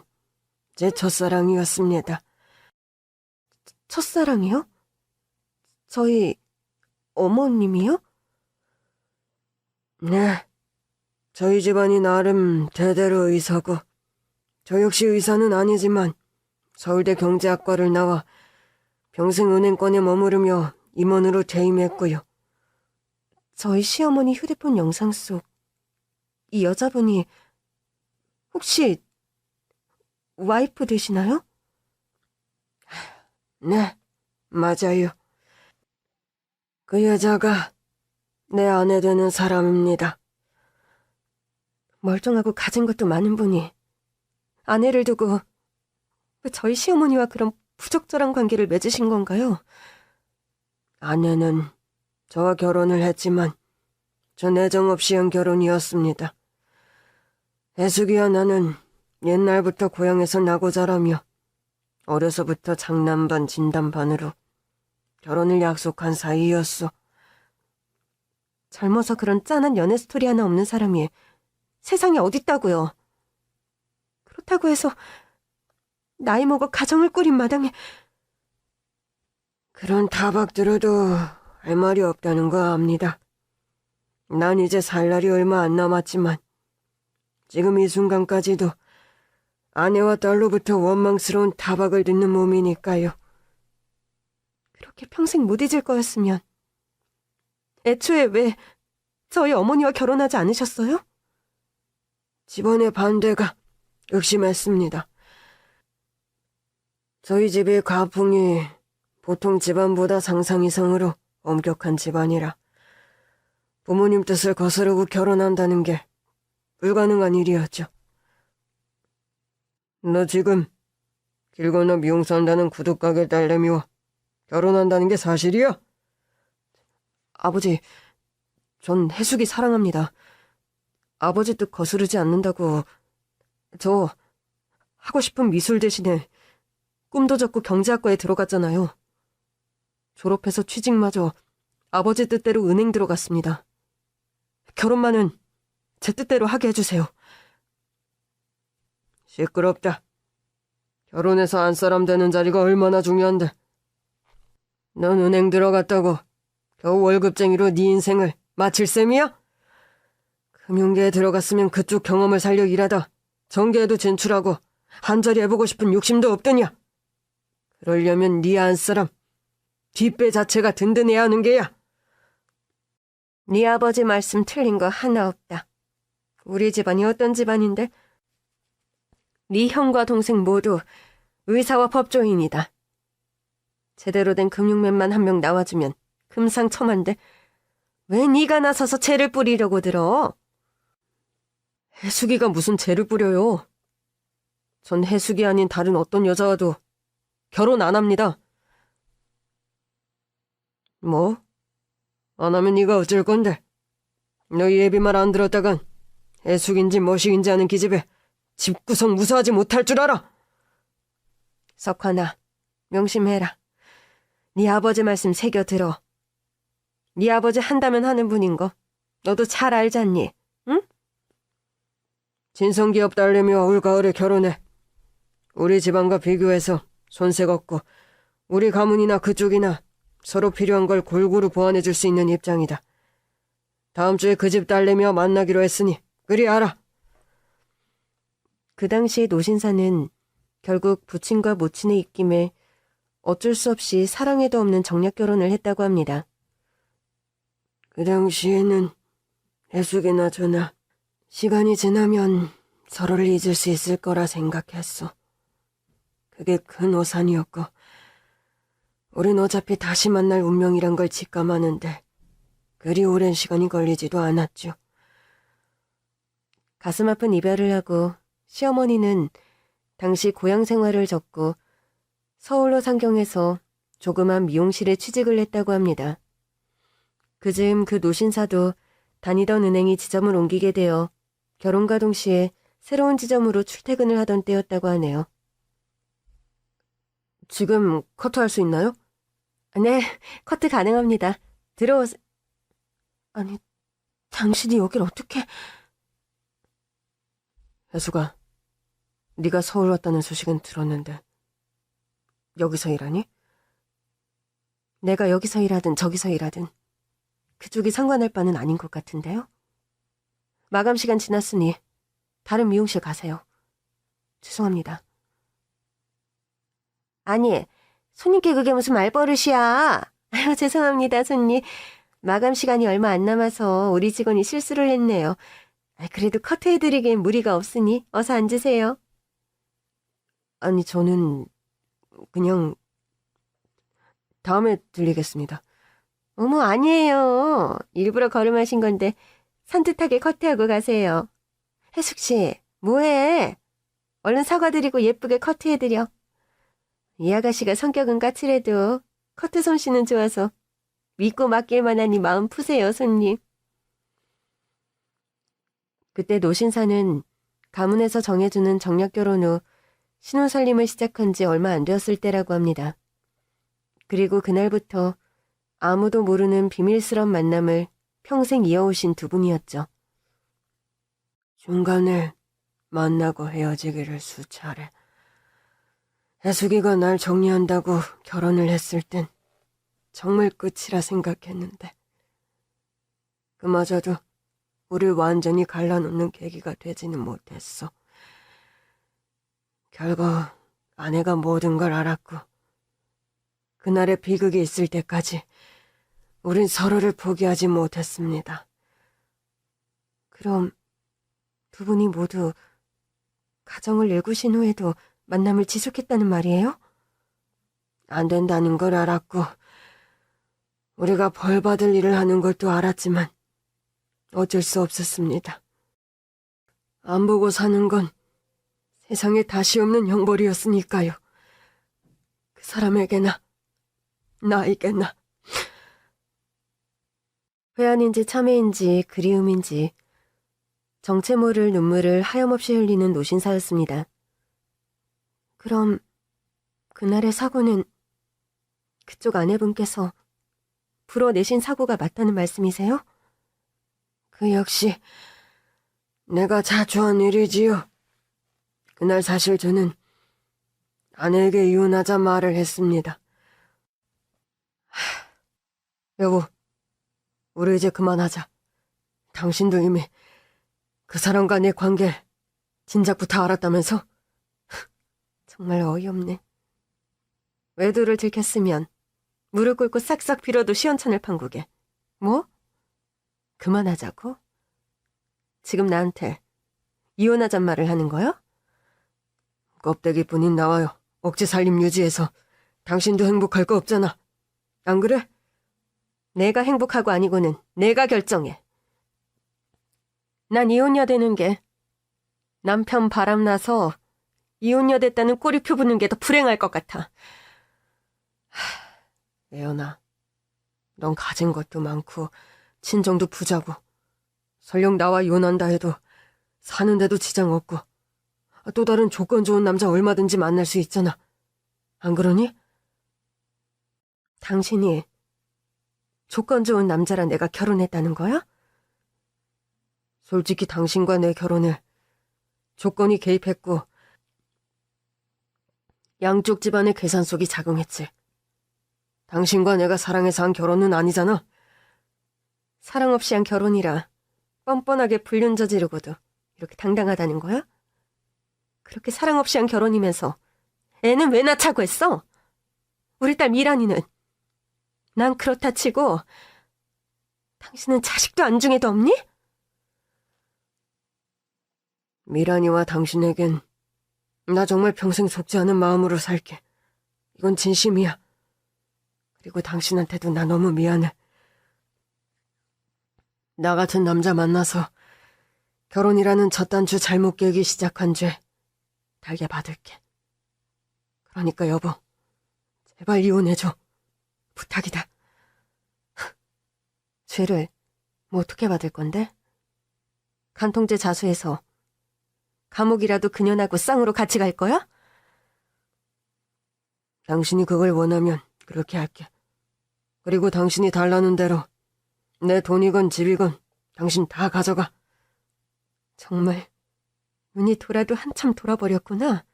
[SPEAKER 2] 제 첫사랑이었습니다.
[SPEAKER 1] 첫사랑이요? 저희 어머님이요?
[SPEAKER 2] 네, 저희 집안이 나름 대대로 의사고 저 역시 의사는 아니지만 서울대 경제학과를 나와 평생 은행권에 머무르며 임원으로 퇴임했고요.
[SPEAKER 1] 저희 시어머니 휴대폰 영상 속 이 여자분이 혹시 와이프 되시나요?
[SPEAKER 2] 네, 맞아요. 그 여자가 내 아내 되는 사람입니다.
[SPEAKER 1] 멀쩡하고 가진 것도 많은 분이 아내를 두고 왜 저희 시어머니와 그런 부적절한 관계를 맺으신 건가요?
[SPEAKER 2] 아내는 저와 결혼을 했지만 전 애정 없이 한 결혼이었습니다. 애숙이와 나는 옛날부터 고향에서 나고 자라며 어려서부터 장난반 진단반으로 결혼을 약속한 사이였어.
[SPEAKER 1] 젊어서 그런 짠한 연애 스토리 하나 없는 사람이 세상에 어딨다고요. 그렇다고 해서 나이 먹어 가정을 꾸린 마당에.
[SPEAKER 2] 그런 타박 들어도 할 말이 없다는 거 압니다. 난 이제 살 날이 얼마 안 남았지만 지금 이 순간까지도 아내와 딸로부터 원망스러운 타박을 듣는 몸이니까요.
[SPEAKER 1] 그렇게 평생 못 잊을 거였으면 애초에 왜 저희 어머니와 결혼하지 않으셨어요?
[SPEAKER 2] 집안의 반대가 극심했습니다. 저희 집의 가풍이 보통 집안보다 상상 이상으로 엄격한 집안이라 부모님 뜻을 거스르고 결혼한다는 게 불가능한 일이었죠. 너 지금 길 건너 미용사 한다는 구두가게 딸내미와 결혼한다는 게 사실이야?
[SPEAKER 1] 아버지, 전 해숙이 사랑합니다. 아버지 뜻 거스르지 않는다고 저 하고 싶은 미술 대신에 꿈도 접고 경제학과에 들어갔잖아요. 졸업해서 취직마저 아버지 뜻대로 은행 들어갔습니다. 결혼만은 제 뜻대로 하게 해주세요.
[SPEAKER 2] 시끄럽다. 결혼해서 안사람 되는 자리가 얼마나 중요한데. 넌 은행 들어갔다고 겨우 월급쟁이로 네 인생을 마칠 셈이야? 금융계에 들어갔으면 그쪽 경험을 살려 일하다 정계에도 진출하고 한자리 해보고 싶은 욕심도 없더냐? 그러려면 네 안사람, 뒷배 자체가 든든해야 하는 게야.
[SPEAKER 1] 네 아버지 말씀 틀린 거 하나 없다. 우리 집안이 어떤 집안인데? 네 형과 동생 모두 의사와 법조인이다. 제대로 된 금융맨만 한 명 나와주면 금상첨화인데 왜 네가 나서서 죄를 뿌리려고 들어? 해숙이가 무슨 죄를 뿌려요? 전 해숙이 아닌 다른 어떤 여자와도 결혼 안 합니다.
[SPEAKER 2] 뭐? 안 하면 네가 어쩔 건데? 너희 예비 말 안 들었다간 애숙인지 머식인지 아는 기집애 집구석 무사하지 못할 줄 알아?
[SPEAKER 1] 석환아, 명심해라. 네 아버지 말씀 새겨 들어. 네 아버지 한다면 하는 분인 거 너도 잘 알잖니, 응?
[SPEAKER 2] 진성기업 딸내미와 올가을에 결혼해. 우리 집안과 비교해서 손색 없고 우리 가문이나 그쪽이나 서로 필요한 걸 골고루 보완해 줄 수 있는 입장이다. 다음 주에 그 집 딸내미와 만나기로 했으니 그리 알아.
[SPEAKER 1] 그 당시에 노신사는 결국 부친과 모친의 입김에 어쩔 수 없이 사랑에도 없는 정략 결혼을 했다고 합니다.
[SPEAKER 2] 그 당시에는 애숙이나 저나 시간이 지나면 서로를 잊을 수 있을 거라 생각했어. 그게 큰 오산이었고 우린 어차피 다시 만날 운명이란 걸 직감하는데 그리 오랜 시간이 걸리지도 않았죠.
[SPEAKER 1] 가슴 아픈 이별을 하고 시어머니는 당시 고향 생활을 접고 서울로 상경해서 조그만 미용실에 취직을 했다고 합니다. 그즈음 그 노신사도 다니던 은행이 지점을 옮기게 되어 결혼과 동시에 새로운 지점으로 출퇴근을 하던 때였다고 하네요.
[SPEAKER 2] 지금 커트할 수 있나요?
[SPEAKER 1] 네, 커트 가능합니다. 들어오세요. 아니, 당신이 여길 어떻게...
[SPEAKER 2] 혜수가, 네가 서울 왔다는 소식은 들었는데 여기서 일하니?
[SPEAKER 1] 내가 여기서 일하든 저기서 일하든 그쪽이 상관할 바는 아닌 것 같은데요? 마감 시간 지났으니 다른 미용실 가세요. 죄송합니다. 아니, 손님께 그게 무슨 말버릇이야. 아유, 죄송합니다, 손님. 마감 시간이 얼마 안 남아서 우리 직원이 실수를 했네요. 그래도 커트해드리기엔 무리가 없으니 어서 앉으세요.
[SPEAKER 2] 아니, 저는 그냥 다음에 들리겠습니다.
[SPEAKER 1] 어머, 아니에요. 일부러 걸음하신 건데 산뜻하게 커트하고 가세요. 혜숙 씨, 뭐해? 얼른 사과드리고 예쁘게 커트해드려. 이 아가씨가 성격은 까칠해도 커트 솜씨는 좋아서 믿고 맡길 만하니 마음 푸세요, 손님. 그때 노신사는 가문에서 정해주는 정략 결혼 후 신혼살림을 시작한 지 얼마 안 되었을 때라고 합니다. 그리고 그날부터 아무도 모르는 비밀스런 만남을 평생 이어오신 두 분이었죠.
[SPEAKER 2] 중간에 만나고 헤어지기를 수차례. 애숙이가 날 정리한다고 결혼을 했을 땐 정말 끝이라 생각했는데 그마저도 우릴 완전히 갈라놓는 계기가 되지는 못했어. 결국 아내가 모든 걸 알았고 그날의 비극이 있을 때까지 우린 서로를 포기하지 못했습니다.
[SPEAKER 1] 그럼 두 분이 모두 가정을 일구신 후에도 만남을 지속했다는 말이에요?
[SPEAKER 2] 안 된다는 걸 알았고 우리가 벌 받을 일을 하는 것도 알았지만 어쩔 수 없었습니다. 안 보고 사는 건 세상에 다시 없는 형벌이었으니까요. 그 사람에게나 나에게나.
[SPEAKER 1] 회한인지 참회인지 그리움인지 정체 모를 눈물을 하염없이 흘리는 노신사였습니다. 그럼 그날의 사고는 그쪽 아내분께서 불어내신 사고가 맞다는 말씀이세요?
[SPEAKER 2] 그 역시 내가 자초한 일이지요. 그날 사실 저는 아내에게 이혼하자 말을 했습니다. 여보, 우리 이제 그만하자. 당신도 이미 그 사람과 내 관계 진작부터 알았다면서?
[SPEAKER 1] 정말 어이없네. 외도를 들켰으면 무릎 꿇고 싹싹 빌어도 시원찮을 판국에. 뭐? 그만하자고? 지금 나한테 이혼하잔 말을 하는 거야?
[SPEAKER 2] 껍데기뿐인 나와요. 억지 살림 유지해서 당신도 행복할 거 없잖아. 안 그래?
[SPEAKER 1] 내가 행복하고 아니고는 내가 결정해. 난 이혼녀 되는 게 남편 바람나서 이혼녀 됐다는 꼬리표 붙는 게 더 불행할 것 같아.
[SPEAKER 2] 예연아, 넌 가진 것도 많고 친정도 부자고 설령 나와 이혼한다 해도 사는데도 지장 없고 또 다른 조건 좋은 남자 얼마든지 만날 수 있잖아. 안 그러니?
[SPEAKER 1] 당신이 조건 좋은 남자랑 내가 결혼했다는 거야?
[SPEAKER 2] 솔직히 당신과 내 결혼에 조건이 개입했고 양쪽 집안의 계산속이 작용했지. 당신과 내가 사랑해서 한 결혼은 아니잖아.
[SPEAKER 1] 사랑 없이 한 결혼이라 뻔뻔하게 불륜 저지르고도 이렇게 당당하다는 거야? 그렇게 사랑 없이 한 결혼이면서 애는 왜 낳자고 했어? 우리 딸 미란이는. 난 그렇다 치고 당신은 자식도 안중에도 없니?
[SPEAKER 2] 미란이와 당신에겐 나 정말 평생 속지 않은 마음으로 살게. 이건 진심이야. 그리고 당신한테도 나 너무 미안해. 나 같은 남자 만나서 결혼이라는 첫 단추 잘못 깨기 시작한 죄 달게 받을게. 그러니까 여보, 제발 이혼해줘. 부탁이다.
[SPEAKER 1] 죄를 뭐 어떻게 받을 건데? 간통죄 자수해서 감옥이라도 그년하고 쌍으로 같이 갈 거야?
[SPEAKER 2] 당신이 그걸 원하면 그렇게 할게. 그리고 당신이 달라는 대로 내 돈이건 집이건 당신 다 가져가.
[SPEAKER 1] 정말 눈이 돌아도 한참 돌아버렸구나.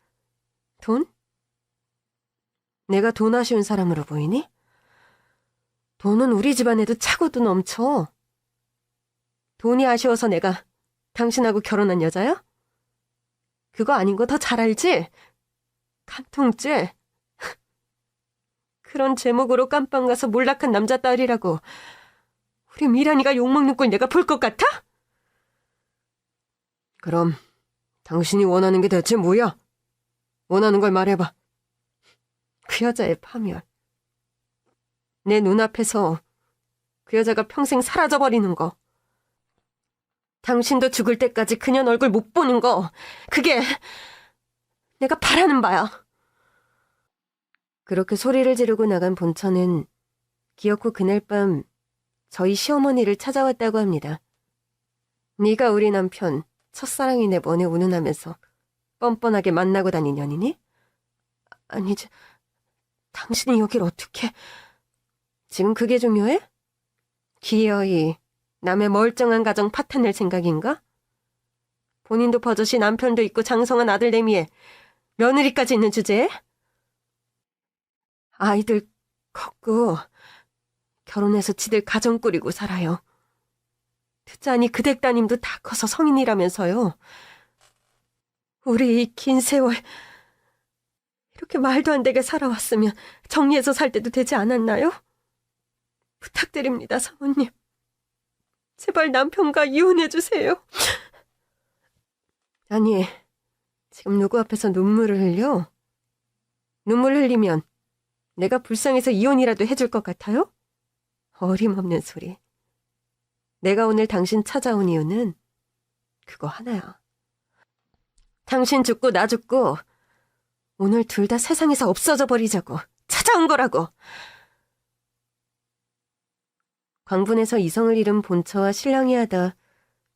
[SPEAKER 1] 돈? 내가 돈 아쉬운 사람으로 보이니? 돈은 우리 집안에도 차고도 넘쳐. 돈이 아쉬워서 내가 당신하고 결혼한 여자야? 그거 아닌 거 더 잘 알지? 간통죄. 그런 제목으로 깜빵 가서 몰락한 남자 딸이라고 우리 미란이가 욕먹는 꼴 내가 볼 것 같아?
[SPEAKER 2] 그럼 당신이 원하는 게 대체 뭐야? 원하는 걸 말해봐.
[SPEAKER 1] 그 여자의 파멸. 내 눈앞에서 그 여자가 평생 사라져버리는 거. 당신도 죽을 때까지 그녀 얼굴 못 보는 거. 그게 내가 바라는 바야. 그렇게 소리를 지르고 나간 본처는 기어코 그날 밤 저희 시어머니를 찾아왔다고 합니다. 네가 우리 남편 첫사랑이네 뭐네 운운하면서 뻔뻔하게 만나고 다닌 년이니? 아니지. 당신이 여길 어떻게... 지금 그게 중요해? 기어이 남의 멀쩡한 가정 파탄낼 생각인가? 본인도 버젓이 남편도 있고 장성한 아들 내미에 며느리까지 있는 주제에? 아이들 컸고 결혼해서 지들 가정 꾸리고 살아요. 듣자니 그 댁 따님도 다 커서 성인이라면서요. 우리 이 긴 세월 이렇게 말도 안 되게 살아왔으면 정리해서 살 때도 되지 않았나요? 부탁드립니다, 사모님. 제발 남편과 이혼해주세요. 아니, 지금 누구 앞에서 눈물을 흘려? 눈물 흘리면 내가 불쌍해서 이혼이라도 해줄 것 같아요? 어림없는 소리. 내가 오늘 당신 찾아온 이유는 그거 하나야. 당신 죽고 나 죽고 오늘 둘 다 세상에서 없어져 버리자고 찾아온 거라고. 광분에서 이성을 잃은 본처와 신랑이 하다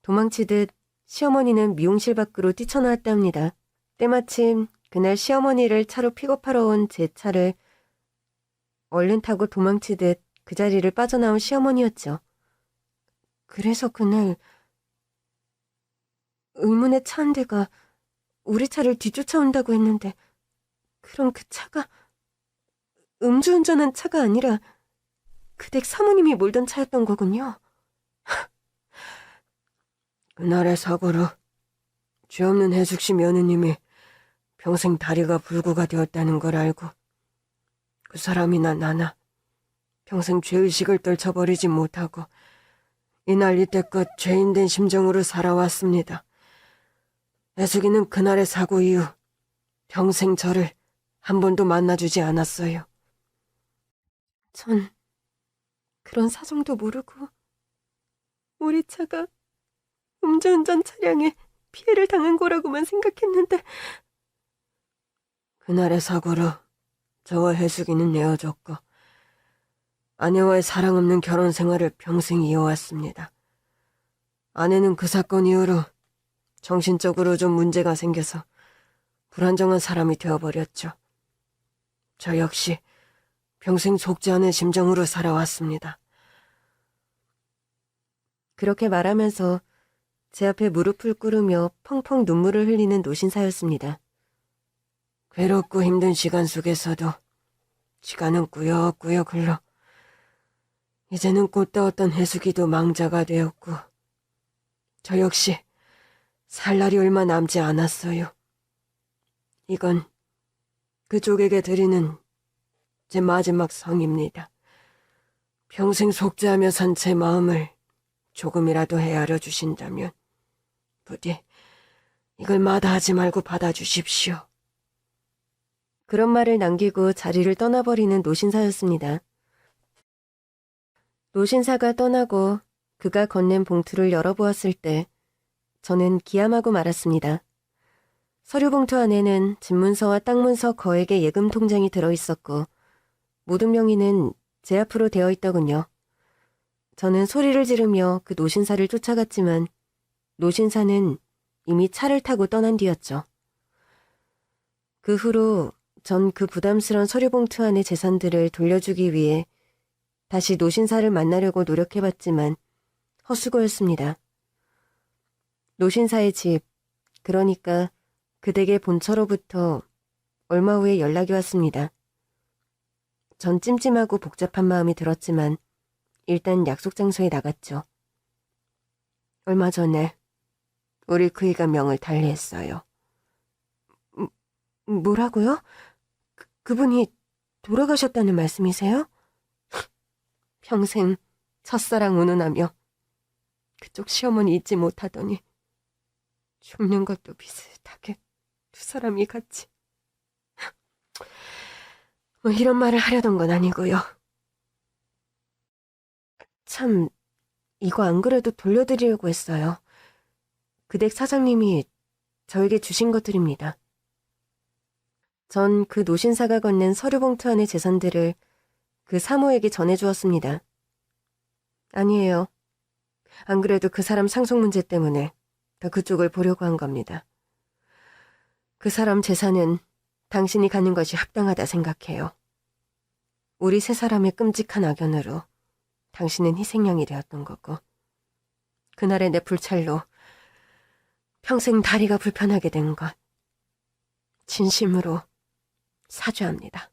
[SPEAKER 1] 도망치듯 시어머니는 미용실 밖으로 뛰쳐나왔다 합니다. 때마침 그날 시어머니를 차로 픽업하러 온 제 차를 얼른 타고 도망치듯 그 자리를 빠져나온 시어머니였죠. 그래서 그날 의문의 차 한 대가 우리 차를 뒤쫓아온다고 했는데 그럼 그 차가 음주운전한 차가 아니라 그 댁 사모님이 몰던 차였던 거군요.
[SPEAKER 2] 그날의 사고로 죄 없는 해숙씨 며느님이 평생 다리가 불구가 되었다는 걸 알고 그 사람이나 나나 평생 죄의식을 떨쳐버리지 못하고 이날 이때껏 죄인된 심정으로 살아왔습니다. 해숙이는 그날의 사고 이후 평생 저를 한 번도 만나주지 않았어요.
[SPEAKER 1] 전 그런 사정도 모르고 우리 차가 음주운전 차량에 피해를 당한 거라고만 생각했는데
[SPEAKER 2] 그날의 사고로 저와 해숙이는 헤어졌고 아내와의 사랑 없는 결혼 생활을 평생 이어왔습니다. 아내는 그 사건 이후로 정신적으로 좀 문제가 생겨서 불안정한 사람이 되어버렸죠. 저 역시 평생 속지 않은 심정으로 살아왔습니다.
[SPEAKER 1] 그렇게 말하면서 제 앞에 무릎을 꿇으며 펑펑 눈물을 흘리는 노신사였습니다.
[SPEAKER 2] 괴롭고 힘든 시간 속에서도 시간은 꾸역꾸역 흘러 이제는 꽃다웠던 해수기도 망자가 되었고 저 역시 살 날이 얼마 남지 않았어요. 이건 그쪽에게 드리는 제 마지막 성입니다. 평생 속죄하며 산 제 마음을 조금이라도 헤아려 주신다면 부디 이걸 마다하지 말고 받아주십시오.
[SPEAKER 1] 그런 말을 남기고 자리를 떠나버리는 노신사였습니다. 노신사가 떠나고 그가 건넨 봉투를 열어보았을 때 저는 기함하고 말았습니다. 서류 봉투 안에는 집문서와 땅문서 거액의 예금 통장이 들어있었고 모든 명의는 제 앞으로 되어 있더군요. 저는 소리를 지르며 그 노신사를 쫓아갔지만 노신사는 이미 차를 타고 떠난 뒤였죠. 그 후로 전 그 부담스러운 서류 봉투 안의 재산들을 돌려주기 위해 다시 노신사를 만나려고 노력해봤지만 헛수고였습니다. 노신사의 집, 그러니까 그 댁의 본처로부터 얼마 후에 연락이 왔습니다. 전 찜찜하고 복잡한 마음이 들었지만 일단 약속 장소에 나갔죠. 얼마 전에 우리 그이가 명을 달리했어요. 뭐라고요? 그분이 돌아가셨다는 말씀이세요? 평생 첫사랑 운운하며 그쪽 시어머니 잊지 못하더니 죽는 것도 비슷하게 두 사람이 같이. 뭐 이런 말을 하려던 건 아니고요. 참, 이거 안 그래도 돌려드리려고 했어요. 그 댁 사장님이 저에게 주신 것들입니다. 전 그 노신사가 건넨 서류 봉투 안의 재산들을 그 사모에게 전해주었습니다. 아니에요. 안 그래도 그 사람 상속 문제 때문에 더 그쪽을 보려고 한 겁니다. 그 사람 재산은 당신이 갖는 것이 합당하다 생각해요. 우리 세 사람의 끔찍한 악연으로 당신은 희생양이 되었던 거고 그날의 내 불찰로 평생 다리가 불편하게 된 것 진심으로 사죄합니다.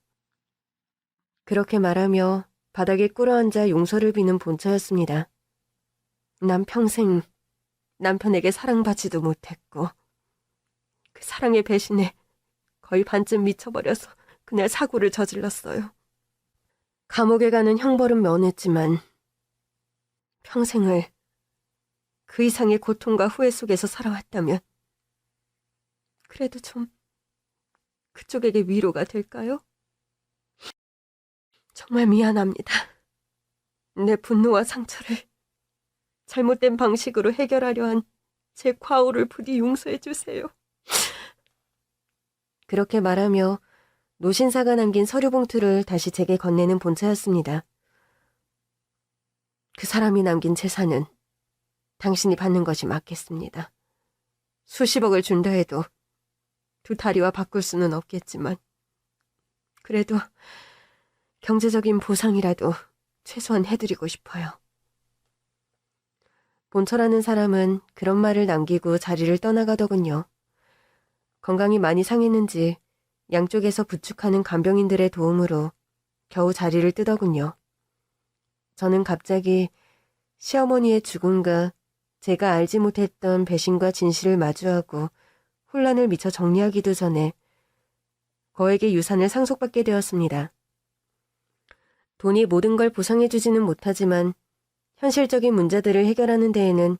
[SPEAKER 1] 그렇게 말하며 바닥에 꿇어앉아 용서를 비는 본처였습니다. 난 평생 남편에게 사랑받지도 못했고 그 사랑의 배신에 거의 반쯤 미쳐버려서 그날 사고를 저질렀어요. 감옥에 가는 형벌은 면했지만 평생을 그 이상의 고통과 후회 속에서 살아왔다면 그래도 좀 그쪽에게 위로가 될까요? 정말 미안합니다. 내 분노와 상처를 잘못된 방식으로 해결하려 한 제 과오를 부디 용서해 주세요. 그렇게 말하며 노신사가 남긴 서류 봉투를 다시 제게 건네는 본처였습니다. 그 사람이 남긴 재산은 당신이 받는 것이 맞겠습니다. 수십억을 준다 해도 두 다리와 바꿀 수는 없겠지만 그래도 경제적인 보상이라도 최소한 해드리고 싶어요. 본처라는 사람은 그런 말을 남기고 자리를 떠나가더군요. 건강이 많이 상했는지 양쪽에서 부축하는 간병인들의 도움으로 겨우 자리를 뜨더군요. 저는 갑자기 시어머니의 죽음과 제가 알지 못했던 배신과 진실을 마주하고 혼란을 미처 정리하기도 전에 거액의 유산을 상속받게 되었습니다. 돈이 모든 걸 보상해주지는 못하지만 현실적인 문제들을 해결하는 데에는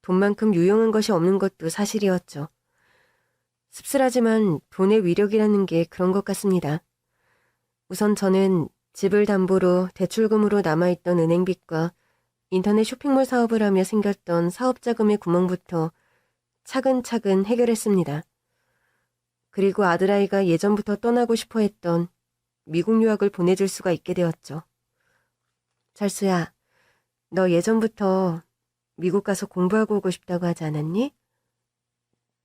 [SPEAKER 1] 돈만큼 유용한 것이 없는 것도 사실이었죠. 씁쓸하지만 돈의 위력이라는 게 그런 것 같습니다. 우선 저는 집을 담보로 대출금으로 남아있던 은행빚과 인터넷 쇼핑몰 사업을 하며 생겼던 사업자금의 구멍부터 차근차근 해결했습니다. 그리고 아들아이가 예전부터 떠나고 싶어 했던 미국 유학을 보내줄 수가 있게 되었죠. 철수야, 너 예전부터 미국 가서 공부하고 오고 싶다고 하지 않았니?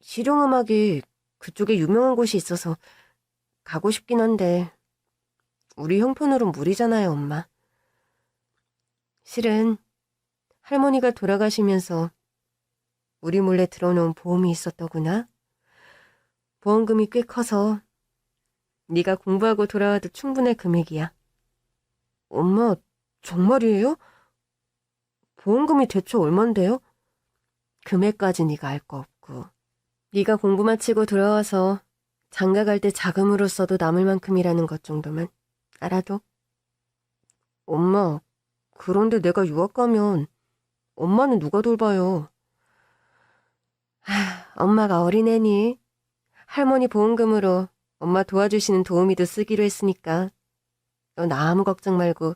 [SPEAKER 1] 실용음악이 그쪽에 유명한 곳이 있어서 가고 싶긴 한데 우리 형편으론 무리잖아요, 엄마. 실은 할머니가 돌아가시면서 우리 몰래 들어놓은 보험이 있었더구나. 보험금이 꽤 커서 네가 공부하고 돌아와도 충분할 금액이야. 엄마, 정말이에요? 보험금이 대체 얼만데요? 금액까지 네가 알 거 없고. 네가 공부 마치고 돌아와서 장가 갈 때 자금으로서도 남을 만큼이라는 것 정도만 알아도. 엄마, 그런데 내가 유학 가면 엄마는 누가 돌봐요? 엄마가 어린애니 할머니 보험금으로 엄마 도와주시는 도우미도 쓰기로 했으니까 넌 아무 걱정 말고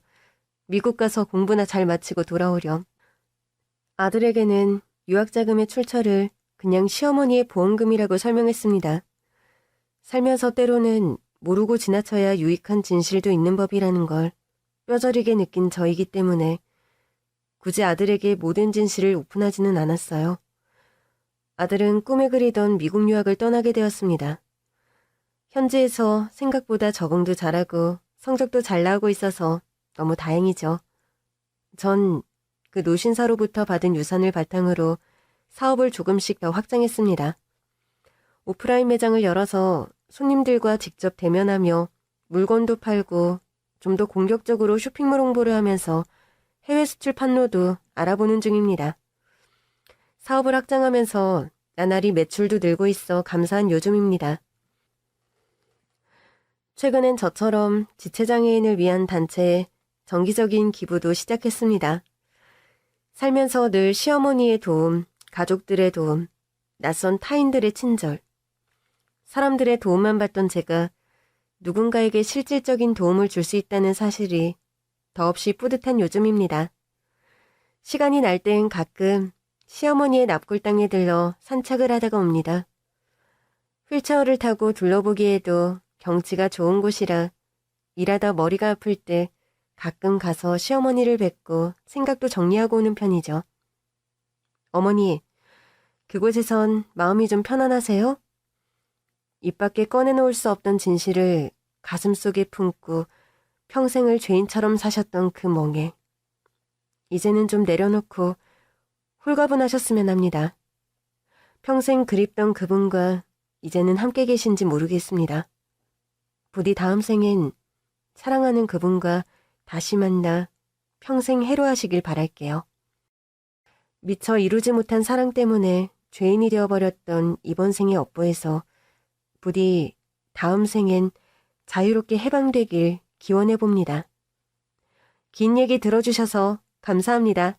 [SPEAKER 1] 미국 가서 공부나 잘 마치고 돌아오렴. 아들에게는 유학자금의 출처를 그냥 시어머니의 보험금이라고 설명했습니다. 살면서 때로는 모르고 지나쳐야 유익한 진실도 있는 법이라는 걸 뼈저리게 느낀 저이기 때문에 굳이 아들에게 모든 진실을 오픈하지는 않았어요. 아들은 꿈에 그리던 미국 유학을 떠나게 되었습니다. 현지에서 생각보다 적응도 잘하고 성적도 잘 나오고 있어서 너무 다행이죠. 전 그 노신사로부터 받은 유산을 바탕으로 사업을 조금씩 더 확장했습니다. 오프라인 매장을 열어서 손님들과 직접 대면하며 물건도 팔고 좀 더 공격적으로 쇼핑몰 홍보를 하면서 해외 수출 판로도 알아보는 중입니다. 사업을 확장하면서 나날이 매출도 늘고 있어 감사한 요즘입니다. 최근엔 저처럼 지체장애인을 위한 단체에 정기적인 기부도 시작했습니다. 살면서 늘 시어머니의 도움, 가족들의 도움, 낯선 타인들의 친절, 사람들의 도움만 받던 제가 누군가에게 실질적인 도움을 줄 수 있다는 사실이 더없이 뿌듯한 요즘입니다. 시간이 날 땐 가끔 시어머니의 납골당에 들러 산책을 하다가 옵니다. 휠체어를 타고 둘러보기에도 경치가 좋은 곳이라 일하다 머리가 아플 때 가끔 가서 시어머니를 뵙고 생각도 정리하고 오는 편이죠. 어머니, 그곳에선 마음이 좀 편안하세요? 입 밖에 꺼내놓을 수 없던 진실을 가슴속에 품고 평생을 죄인처럼 사셨던 그 멍에 이제는 좀 내려놓고 홀가분하셨으면 합니다. 평생 그립던 그분과 이제는 함께 계신지 모르겠습니다. 부디 다음 생엔 사랑하는 그분과 다시 만나 평생 해로하시길 바랄게요. 미처 이루지 못한 사랑 때문에 죄인이 되어버렸던 이번 생의 업보에서 부디 다음 생엔 자유롭게 해방되길 기원해봅니다. 긴 얘기 들어주셔서 감사합니다.